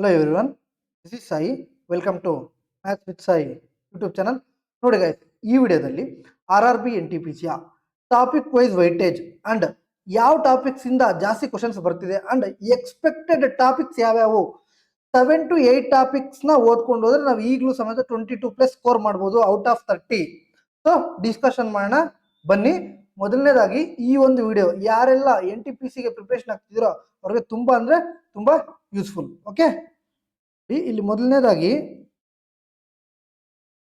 Hello everyone, this is Sai. Welcome to Maths with Sai YouTube channel. ನೋಡಿ guys, ಈ ವಿಡಿಯೋದಲ್ಲಿ RRB NTPC topic wise weightage and ಯಾವ topics ಇಂದ ಜಾಸ್ತಿ questions ಬರ್ತಿದೆ ಅಂಡ್ ಎಕ್ಸ್ಪೆಕ್ಟೆಡ್ ಟಾಪಿಕ್ಸ್ ಯಾವ್ಯಾವು 7 to 8 ಟಾಪಿಕ್ಸ್ ನ ಓದ್ಕೊಂಡು ಹೋದ್ರೆ ನಾವು ಈಗಲೂ ಸಮೇತ 22+ ಸ್ಕೋರ್ ಮಾಡ್ಬೋದು ಔಟ್ ಆಫ್ 30. ಸೊ ಡಿಸ್ಕಷನ್ ಮಾಡೋಣ ಬನ್ನಿ. ಮೊದಲನೇದಾಗಿ ಈ ಒಂದು ವಿಡಿಯೋ ಯಾರೆಲ್ಲ NTPC ಗೆ ಪ್ರಿಪರೇಷನ್ ಆಗ್ತಿದ್ದೀರೋ ಅವ್ರಿಗೆ ತುಂಬಾ ಅಂದ್ರೆ ತುಂಬಾ ಯೂಸ್ಫುಲ್. ಓಕೆ, ಇಲ್ಲಿ ಮೊದಲನೇದಾಗಿ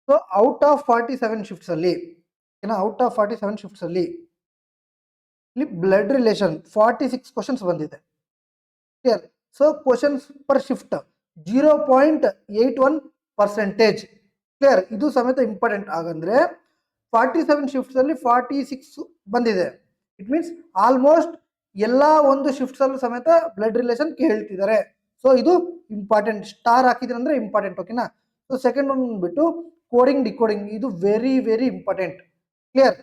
ಸೊ ಔಟ್ ಆಫ್ 47 ಶಿಫ್ಟ್ಸ್ ಅಲ್ಲಿ ಇಲ್ಲಿ ಬ್ಲಡ್ ರಿಲೇಷನ್ 46 ಕ್ವಶನ್ಸ್ ಬಂದಿದೆ. Clear? So questions per shift 0.81%. Clear? ಇದು ಸಮೇತ ಇಂಪಾರ್ಟೆಂಟ್. ಆಗಂದ್ರೆ 47 ಶಿಫ್ಟ್ಸ್ ಅಲ್ಲಿ 46 ಬಂದಿದೆ. ಇಟ್ ಮೀನ್ಸ್ ಆಲ್ಮೋಸ್ಟ್ ಎಲ್ಲಾ ಒಂದು ಶಿಫ್ಟ್ಸ್ ಅಲ್ಲೂ ಸಮೇತ ಬ್ಲಡ್ ರಿಲೇಷನ್ ಕೇಳ್ತಿದ್ದಾರೆ. ಸೊ ಇದು ಇಂಪಾರ್ಟೆಂಟ್. ಸ್ಟಾರ್ ಹಾಕಿದ್ರೆ ಅಂದ್ರೆ ಇಂಪಾರ್ಟೆಂಟ್. ಓಕೆನಾ? ಸೊ ಸೆಕೆಂಡ್ ಒನ್ ಬಿಟ್ಟು ಕೋಡಿಂಗ್ ಡಿಕೋಡಿಂಗ್, ಇದು very very important. Clear?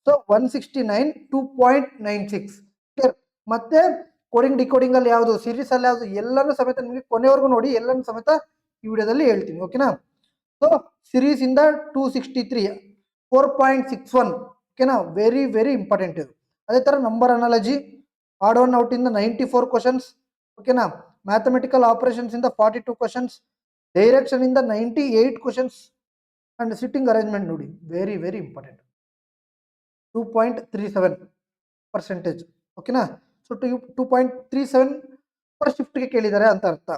So 169 2.96. Clear? ಮತ್ತೆ ಕೋಡಿಂಗ್ ಡಿಕೋಡಿಂಗ್ ಅಲ್ಲಿ ಯಾವುದು, ಸೀರೀಸ್ ಅಲ್ಲಿ ಯಾವುದು, ಎಲ್ಲಾನು ಸಮೇತ ನಿಮಗೆ ಕೊನೆವರೆಗೂ ನೋಡಿ, ಎಲ್ಲಾನು ಸಮೇತ ಈ ವಿಡಿಯೋದಲ್ಲಿ ಹೇಳ್ತೀನಿ. ಓಕೆನಾ? ಸೊ ಸೀರೀಸ್ ಇಂದ 263 4.61. ಓಕೆನಾ? ವೆರಿ ವೆರಿ ಇಂಪಾರ್ಟೆಂಟ್ ಇದು. ಅದೇ ತರ number analogy odd one out ಇಂದ 94 ಕ್ವಶನ್ಸ್. ಓಕೆನಾ? ಮ್ಯಾಥಮೆಟಿಕಲ್ ಆಪರೇಷನ್ಸ್ ಇಂದ 42 ಕ್ವಶನ್ಸ್, ಡೈರೆಕ್ಷನ್ ಇಂದ 98 ಕ್ವಶನ್ಸ್ ಅಂಡ್ ಸಿಟ್ಟಿಂಗ್ ಅರೇಂಜ್ಮೆಂಟ್ ನೋಡಿ ವೆರಿ ವೆರಿ ಇಂಪಾರ್ಟೆಂಟ್. 2.37%. ಓಕೆನಾ? ಸೊ 2.37 ಪರ್ ಶಿಫ್ಟ್ಗೆ ಕೇಳಿದ್ದಾರೆ ಅಂತ ಅರ್ಥ.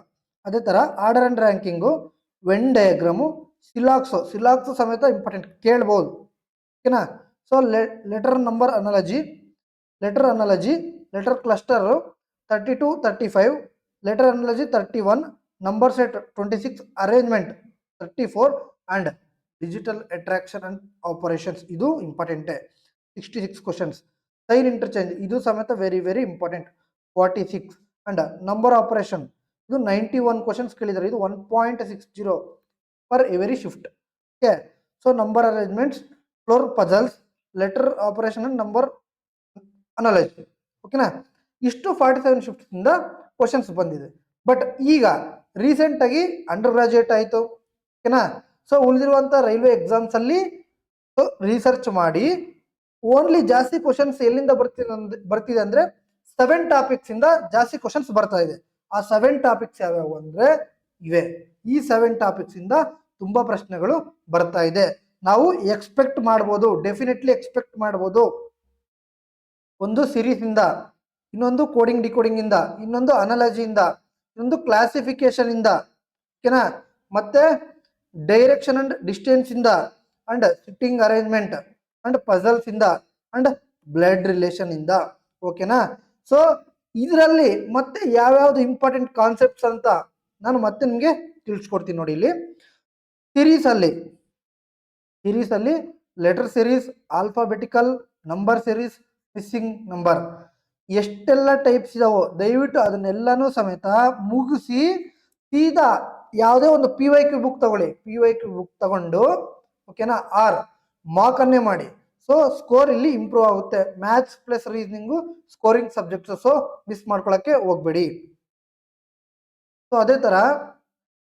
ಅದೇ ತರ order and ranking, Venn diagram, ಸಿಲಾಕ್ಸು ಸಮೇತ ಇಂಪಾರ್ಟೆಂಟ್, ಕೇಳ್ಬೋದು. ಓಕೆನಾ? So letter number analogy, letter cluster 32 35, letter analogy 31, number set 26, arrangement 34 and digital attraction and operations, ಇದು ಇಂಪಾರ್ಟೆಂಟ್. 66 ಕ್ವಶನ್ಸ್. ಸೈನ್ ಇಂಟರ್ಚೇಂಜ್, ಇದು ಸಮೇತ very very important, 46 and number operation ಇದು 91 questions ಕೇಳಿದ್ದಾರೆ. ಇದು 1.60 per every shift. Okay. So number arrangements, floor puzzles, letter operation and number analogy. ಓಕೆನಾ? ಇಷ್ಟು 47 shifts ಇಂದ questions ಬಂದಿದೆ. ಬಟ್ ಈಗ ರೀಸೆಂಟ್ ಆಗಿ ಅಂಡರ್ ಗ್ರಾಜುಯೇಟ್ ಆಯಿತು. ಓಕೆನಾ? ಸೊ ಉಳಿದಿರುವಂತ ರೈಲ್ವೆ ಎಕ್ಸಾಮ್ಸ್ ಅಲ್ಲಿ ರಿಸರ್ಚ್ ಮಾಡಿ ಓನ್ಲಿ ಜಾಸ್ತಿ ಕ್ವಶನ್ಸ್ ಎಲ್ಲಿಂದ ಬರ್ತಿದೆ ಅಂದ್ರೆ 7 ಟಾಪಿಕ್ಸ್ ಇಂದ ಜಾಸ್ತಿ ಕ್ವಶನ್ಸ್ ಬರ್ತಾ ಇದೆ. ಆ 7 ಟಾಪಿಕ್ಸ್ ಯಾವ್ಯಾವು ಅಂದ್ರೆ ಇವೆ. ಈ 7 ಟಾಪಿಕ್ಸ್ ಇಂದ ತುಂಬಾ ಪ್ರಶ್ನೆಗಳು ಬರ್ತಾ ಇದೆ. ನಾವು ಎಕ್ಸ್ಪೆಕ್ಟ್ ಮಾಡ್ಬೋದು, ಡೆಫಿನೆಟ್ಲಿ ಎಕ್ಸ್ಪೆಕ್ಟ್ ಮಾಡ್ಬೋದು. ಒಂದು ಸೀರೀಸ್ ಇಂದ, ಇನ್ನೊಂದು ಕೋಡಿಂಗ್ ಡಿಕೋಡಿಂಗ್ ಇಂದ, ಇನ್ನೊಂದು ಅನಾಲಜಿ ಇಂದ, ಇನ್ನೊಂದು ಕ್ಲಾಸಿಫಿಕೇಶನ್ ಇಂದ, ಓಕೆನಾ? ಮತ್ತೆ ಡೈರೆಕ್ಷನ್ ಅಂಡ್ ಡಿಸ್ಟೆನ್ಸ್ ಇಂದ and sitting arrangement and puzzles ಇಂದ ಅಂಡ್ ಬ್ಲಡ್ ರಿಲೇಷನ್ ಇಂದ. ಓಕೆನಾ? ಸೊ ಇದರಲ್ಲಿ ಮತ್ತೆ ಯಾವ್ಯಾವ್ದು ಇಂಪಾರ್ಟೆಂಟ್ ಕಾನ್ಸೆಪ್ಟ್ಸ್ ಅಂತ ನಾನು ಮತ್ತೆ ನಿಮಗೆ ತಿಳಿಸ್ಕೊಡ್ತೀನಿ ನೋಡಿ. ಇಲ್ಲಿ ಸೀರೀಸ್ ಅಲ್ಲಿ letter series, alphabetical, number series, missing number, ಎಷ್ಟೆಲ್ಲ ಟೈಪ್ಸ್ ಇದಾವೋ ದಯವಿಟ್ಟು ಅದನ್ನೆಲ್ಲಾನು ಸಮೇತ ಮುಗಿಸಿ ಸೀದಾ ಯಾವುದೇ ಒಂದು PYQ ಬುಕ್ ತಗೊಳ್ಳಿ. PYQ ಬುಕ್ ತಗೊಂಡು, ಓಕೆನಾ, ಮಾರ್ಕ್ ಅನ್ನೇ ಮಾಡಿ. ಸೊ ಸ್ಕೋರ್ ಇಲ್ಲಿ ಇಂಪ್ರೂವ್ ಆಗುತ್ತೆ. Maths plus reasoning scoring subjects. So miss ಮಾಡ್ಕೊಳಕ್ಕೆ ಹೋಗ್ಬೇಡಿ. ಸೊ ಅದೇ ತರ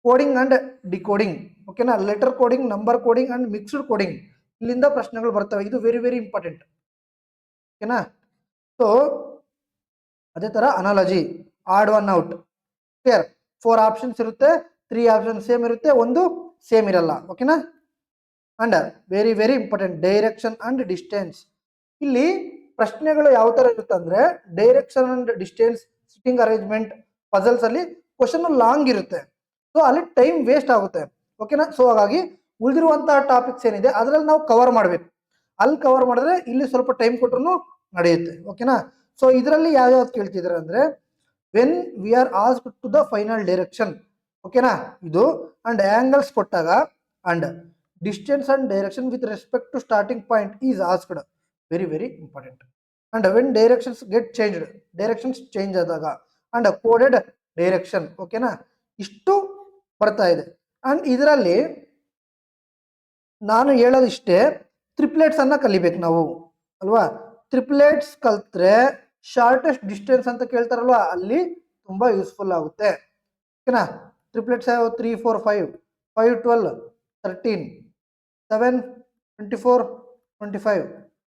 ಕೋಡಿಂಗ್ ಅಂಡ್ ಡಿಕೋಡಿಂಗ್, ಓಕೆನಾ, letter coding, number coding and mixed coding, ಇಲ್ಲಿಂದ ಪ್ರಶ್ನೆಗಳು ಬರ್ತವೆ. ಇದು ವೆರಿ ವೆರಿ ಇಂಪಾರ್ಟೆಂಟ್. ಓಕೆನಾ? ಸೊ ಅದೇ ತರ analogy, odd one out. Clear? 4 options ಇರುತ್ತೆ, 3 ಆಪ್ಷನ್ ಸೇಮ್ ಇರುತ್ತೆ, ಒಂದು ಸೇಮ್ ಇರಲ್ಲ. ಓಕೆನಾ? And very very important direction and distance. ಇಲ್ಲಿ ಪ್ರಶ್ನೆಗಳು ಯಾವ ತರ ಇರುತ್ತೆ ಅಂದ್ರೆ direction and distance, sitting arrangement, puzzles ಅಲ್ಲಿ ಕ್ವಶನ್ ಲಾಂಗ್ ಇರುತ್ತೆ. ಸೊ ಅಲ್ಲಿ ಟೈಮ್ ವೇಸ್ಟ್ ಆಗುತ್ತೆ. ಓಕೆನಾ? ಸೊ ಹಾಗಾಗಿ ಉಳಿದಿರುವಂತಹ ಟಾಪಿಕ್ಸ್ ಏನಿದೆ ಅದರಲ್ಲಿ ನಾವು ಕವರ್ ಮಾಡಬೇಕು. ಅಲ್ಲಿ ಕವರ್ ಮಾಡಿದ್ರೆ ಇಲ್ಲಿ ಸ್ವಲ್ಪ ಟೈಮ್ ಕೊಟ್ಟರು ನಡೆಯುತ್ತೆ. ಓಕೆನಾ? ಸೊ ಇದರಲ್ಲಿ ಯಾವ್ಯಾವ್ದು ಕೇಳ್ತಿದ್ದಾರೆ ಅಂದ್ರೆ when we are asked to the final direction, ಓಕೆನಾ, ಇದು ಅಂಡ್ ಆಂಗಲ್ಸ್ ಕೊಟ್ಟಾಗ and distance and direction with respect to starting point is asked, very very important. And when directions get changed, directions change ಆದಾಗ and coded direction. ಓಕೆನಾ? ಇಷ್ಟು ಬರ್ತಾ ಇದೆ. And ಇದರಲ್ಲಿ ನಾನು ಹೇಳೋದಿಷ್ಟೇ, ಟ್ರಿಪ್ಲೆಟ್ಸ್ ಅನ್ನ ಕಲಿಬೇಕು ನಾವು ಅಲ್ವಾ. ಟ್ರಿಪ್ಲೆಟ್ಸ್ ಕಲ್ತ್ರೆ ಶಾರ್ಟೆಸ್ಟ್ ಡಿಸ್ಟೆನ್ಸ್ ಅಂತ ಕೇಳ್ತಾರಲ್ವಾ, ಅಲ್ಲಿ ತುಂಬಾ ಯೂಸ್ಫುಲ್ ಆಗುತ್ತೆ. ಓಕೆನಾ? Triplets have 3, 4, 5. 5, 12, 13. 7, 24, 25.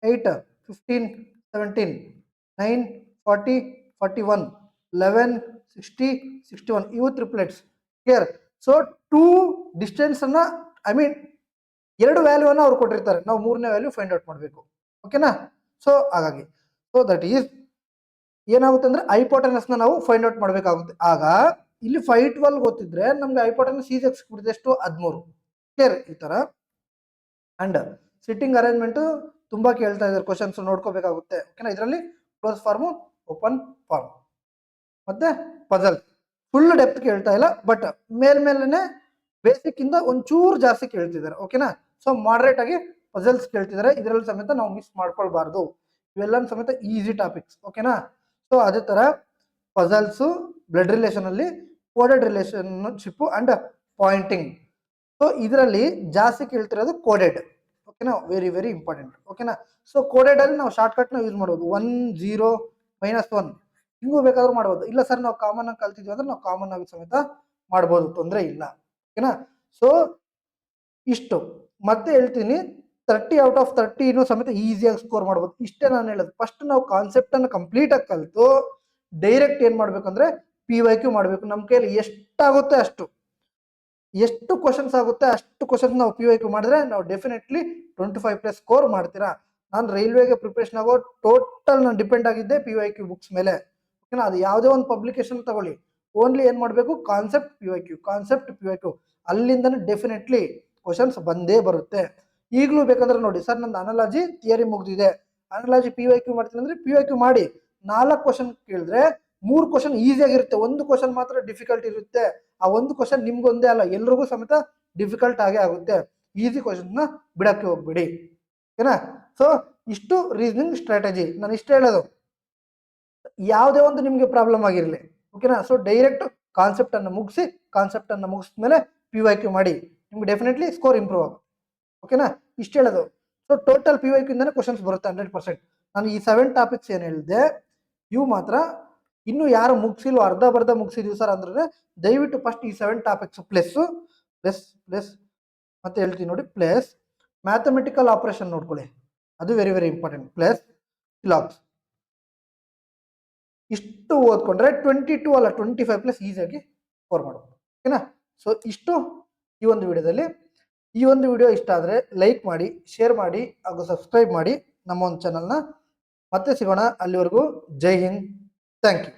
8, 15, 17. 9, 40, 41. 11, 60, 61. ಇವು triplets clear. So two distance ಅನ್ನ ಐ ಮೀನ್ ಎರಡು ವ್ಯಾಲ್ಯೂವನ್ನು ಅವ್ರು ಕೊಟ್ಟಿರ್ತಾರೆ, ನಾವು ಮೂರನೇ ವ್ಯಾಲ್ಯೂ ಫೈಂಡ್ ಔಟ್ ಮಾಡಬೇಕು. ಓಕೆನಾ. ಸೊ ಹಾಗಾಗಿ ಸೊ ದಟ್ ಈಸ್ ಏನಾಗುತ್ತೆ ಅಂದ್ರೆ ಹೈಪೋಟೆನಸ್ ನಾವು ಫೈಂಡ್ ಔಟ್ ಮಾಡಬೇಕಾಗುತ್ತೆ. ಆಗ ಇಲ್ಲಿ 512 ಗೊತ್ತಿದ್ರೆ ನಮ್ಗೆ ಹೈಪೋಟೆನಸ್ ಈಜಿ ಸಿಕ್ಬಿಡುತ್ತೆ, ಎಷ್ಟು 13. ಕ್ಲಿಯರ್. ಈ ತರ ಅಂಡ್ ಸಿಟ್ಟಿಂಗ್ ಅರೇಂಜ್ಮೆಂಟ್ ತುಂಬಾ ಕೇಳ್ತಾ ಇದ್ದಾರೆ, ಕ್ವಶನ್ಸ್ ನೋಡ್ಕೋಬೇಕಾಗುತ್ತೆ. ಓಕೆನಾ. ಇದರಲ್ಲಿ ಕ್ಲೋಸ್ ಫಾರ್ಮ್, ಓಪನ್ ಫಾರ್ಮ್ ಮತ್ತೆ ಪಜಲ್ ಫುಲ್ ಡೆಪ್ತ್ ಕೇಳ್ತಾ ಇಲ್ಲ, ಬಟ್ ಮೇಲ್ಮೇಲೆ ಬೇಸಿಕ್ ಇಂದ ಒಂಚೂರು ಜಾಸ್ತಿ ಕೇಳ್ತಿದ್ದಾರೆ. ಓಕೆನಾ. ಸೊ ಮಾಡರೇಟ್ ಆಗಿ ಪಜಲ್ಸ್ ಕೇಳ್ತಿದ್ದಾರೆ, ಇದರಲ್ಲಿ ಸಮೇತ ನಾವು ಮಿಸ್ ಮಾಡ್ಕೊಳ್ಬಾರ್ದು. ಇವೆಲ್ಲ ಸಮೇತ ಈಸಿ ಟಾಪಿಕ್ಸ್. ಓಕೆನಾ. ಸೊ ಅದೇ ತರ ಪಜಲ್ಸ್, ಬ್ಲಡ್ ರಿಲೇಷನ್ ಅಲ್ಲಿ coded relationship and pointing. So ಇದರಲ್ಲಿ ಜಾಸ್ತಿ ಕೇಳ್ತಿರೋದು ಕೋಡೆಡ್. ಓಕೆನಾ. Very very important. ಓಕೆನಾ. ಸೊ ಕೋಡೆಡ್ ಅಲ್ಲಿ ನಾವು ಶಾರ್ಟ್ ಕಟ್ ನ ಯೂಸ್ ಮಾಡೋದು 1, 0, -1 ಹಿಂಗೂ ಬೇಕಾದ್ರೂ ಮಾಡ್ಬೋದು. ಇಲ್ಲ ಸರ್ ನಾವು ಕಾಮನ್ ಆಗಿ ಕಲ್ತಿದ್ವಿ ಅಂದ್ರೆ ನಾವು ಕಾಮನ್ ಆಗಿ ಸಮೇತ ಮಾಡ್ಬೋದು, ತೊಂದರೆ ಇಲ್ಲ. ಓಕೆನಾ. ಸೊ ಇಷ್ಟು ಮತ್ತೆ ಹೇಳ್ತೀನಿ, 30 ಔಟ್ ಆಫ್ 30 ಸಮೇತ ಈಸಿಯಾಗಿ ಸ್ಕೋರ್ ಮಾಡ್ಬೋದು. ಇಷ್ಟೇ ನಾನು ಹೇಳೋದು. ಫಸ್ಟ್ ನಾವು ಕಾನ್ಸೆಪ್ಟ್ ಅನ್ನು ಕಂಪ್ಲೀಟ್ ಆಗಿ ಕಲಿತು ಡೈರೆಕ್ಟ್ ಏನ್ ಮಾಡ್ಬೇಕಂದ್ರೆ PYQ ಮಾಡಬೇಕು. ನಮ್ಮ ಕೈಯಲ್ಲಿ ಎಷ್ಟಾಗುತ್ತೆ ಅಷ್ಟು, ಎಷ್ಟು ಕ್ವಶನ್ಸ್ ಆಗುತ್ತೆ ಅಷ್ಟು ಕ್ವಶನ್ಸ್ ನಾವು PYQ ಮಾಡಿದ್ರೆ ನಾವು ಡೆಫಿನೆಟ್ಲಿ 25+ ಸ್ಕೋರ್ ಮಾಡ್ತೀರಾ. ನಾನು ರೈಲ್ವೆಗೆ ಪ್ರಿಪರೇಷನ್ ಆಗೋ ಟೋಟಲ್ ನಾನು ಡಿಪೆಂಡ್ ಆಗಿದ್ದೆ PYQ ಬುಕ್ಸ್ ಮೇಲೆ. ಓಕೆನಾ. ಅದು ಯಾವುದೇ ಒಂದು ಪಬ್ಲಿಕೇಶನ್ ತಗೊಳ್ಳಿ, ಓನ್ಲಿ ಏನ್ ಮಾಡಬೇಕು, ಕಾನ್ಸೆಪ್ಟ್ PYQ ಅಲ್ಲಿಂದನೇ ಡೆಫಿನೆಟ್ಲಿ ಕ್ವಶನ್ಸ್ ಬಂದೇ ಬರುತ್ತೆ. ಈಗಲೂ ಬೇಕಂದ್ರೆ ನೋಡಿ ಸರ್ ನಂದು ಅನಾಲಜಿ ಥಿಯರಿ ಮುಗ್ದಿದೆ, ಅನಾಲಜಿ PYQ ಮಾಡ್ತೀನಿ ಅಂದ್ರೆ PYQ ಮಾಡಿ. 4 ಕ್ವಶನ್ ಕೇಳಿದ್ರೆ 3 ಕ್ವಶನ್ ಈಸಿ ಆಗಿರುತ್ತೆ, ಒಂದು ಕ್ವಶನ್ ಮಾತ್ರ ಡಿಫಿಕಲ್ಟ್ ಇರುತ್ತೆ. ಆ ಒಂದು ಕ್ವಶನ್ ನಿಮ್ಗೊಂದೇ ಅಲ್ಲ, ಎಲ್ರಿಗೂ ಸಮೇತ ಡಿಫಿಕಲ್ಟ್ ಆಗೇ ಆಗುತ್ತೆ. ಈಸಿ ಕ್ವಶನ್ ನ ಬಿಡಕ್ಕೆ ಹೋಗ್ಬಿಡಿ. ಓಕೆನಾ. ಸೊ ಇಷ್ಟು ರೀಸನಿಂಗ್ ಸ್ಟ್ರಾಟಜಿ ನಾನು ಇಷ್ಟ ಹೇಳೋದು. ಯಾವುದೇ ಒಂದು ನಿಮ್ಗೆ ಪ್ರಾಬ್ಲಮ್ ಆಗಿರಲಿ. ಓಕೆನಾ. ಸೊ ಡೈರೆಕ್ಟ್ ಕಾನ್ಸೆಪ್ಟ್ ಅನ್ನು ಮುಗಿಸಿದ್ಮೇಲೆ PYQ ಮಾಡಿ, ನಿಮ್ಗೆ ಡೆಫಿನೆಟ್ಲಿ ಸ್ಕೋರ್ ಇಂಪ್ರೂವ್ ಆಗುತ್ತೆ. ಓಕೆನಾ. ಇಷ್ಟ ಹೇಳೋದು. ಸೊ ಟೋಟಲ್ PYQ ಇಂದಾನೆ ಕ್ವಶನ್ಸ್ ಬರುತ್ತೆ 100%. ನಾನು ಈ 7 ಟಾಪಿಕ್ಸ್ ಏನು ಹೇಳಿದೆ ಇವು ಮಾತ್ರ ಇನ್ನು ಯಾರು ಮುಗಿಸಿಲ್ವೋ, ಅರ್ಧ ಬರ್ಧ ಮುಗಿಸಿದ್ವಿ ಸರ್ ಅಂದ್ರೆ ದಯವಿಟ್ಟು ಫಸ್ಟ್ ಈ 7 ಟಾಪಿಕ್ಸ್ ಪ್ಲಸ್ ಮತ್ತೆ ಹೇಳ್ತೀನಿ ನೋಡಿ, ಪ್ಲಸ್ ಮ್ಯಾಥಮೆಟಿಕಲ್ ಆಪರೇಷನ್ ನೋಡ್ಕೊಳ್ಳಿ, ಅದು very very important. Plus logs ಇಷ್ಟು ಓದ್ಕೊಂಡ್ರೆ 22 ಅಲ್ಲ 25+ ಈಸಿಯಾಗಿ ಸ್ಕೋರ್ ಮಾಡ್ಬೋದು. ಓಕೆನಾ. ಸೊ ಇಷ್ಟು ಈ ಒಂದು ವಿಡಿಯೋದಲ್ಲಿ. ಈ ಒಂದು ವಿಡಿಯೋ ಇಷ್ಟ ಆದರೆ ಲೈಕ್ ಮಾಡಿ, ಶೇರ್ ಮಾಡಿ ಹಾಗೂ ಸಬ್ಸ್ಕ್ರೈಬ್ ಮಾಡಿ ನಮ್ಮ ಒಂದು ಚಾನಲ್ನ. ಮತ್ತೆ ಸಿಗೋಣ. ಅಲ್ಲಿವರೆಗೂ ಜೈ ಹಿಂದ್. Thank you.